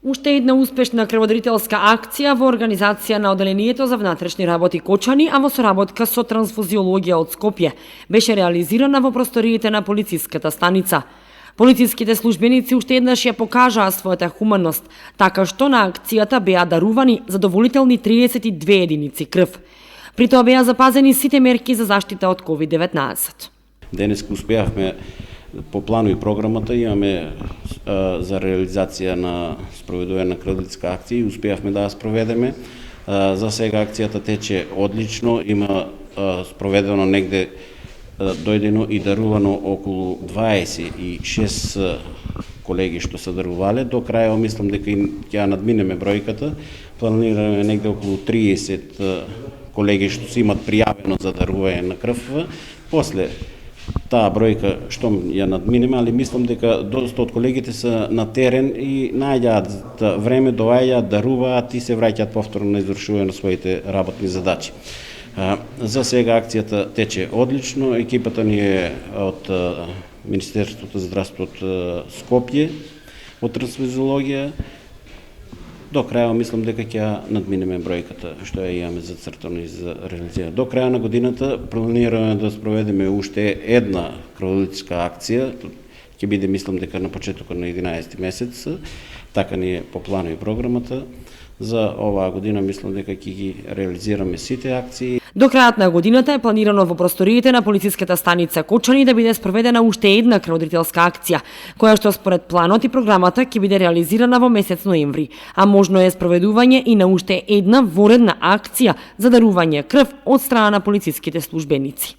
Уште една успешна крводарителска акција во организација на Оделението за внатрешни работи Кочани, а во соработка со трансфузиологија од Скопје, беше реализирана во просториите на полициската станица. Полициските службеници уште еднаш ја покажаа својата хуманност, така што на акцијата беа дарувани задоволителни 32 единици крв. При тоа беа запазени сите мерки за заштита од COVID-19. Денеска успеавме по плану и програмата, имаме за реализација на спроведување на крводарителска акција и успеавме да ја спроведеме. За сега акцијата тече одлично, има спроведено негде дојдено и дарувано околу 26 колеги што се дарувале. До крај мислам дека ќе надминеме бројката. Планираме негде околу 30 колеги што се имат пријавено за дарување на крв. После таа бројка што ја надминеме, али мислам дека доста од колегите се на терен и најдат време, доаѓаат, даруваат и се враќаат повторно на извршување на своите работни задачи. За сега акцијата тече одлично, екипата ни е од Министерството за здравство од Скопје, од трансфузиологија. До крај мислам дека ќе надминеме бројката што ја имаме зацртано и за реализирање. До крај на годината планираме да спроведеме уште една крводарителска акција. Ќе биде мислам дека на почетокот на 11 месец. Така ни е по плану и програмата. За оваа година мислам дека ќе ги реализираме сите акции. До крајот на годината е планирано во просториите на полициската станица Кочани да биде спроведена уште една крводарителска акција, која што според планот и програмата ќе биде реализирана во месец ноември, а можно е спроведување и на уште една воредна акција за дарување крв од страна на полициските службеници.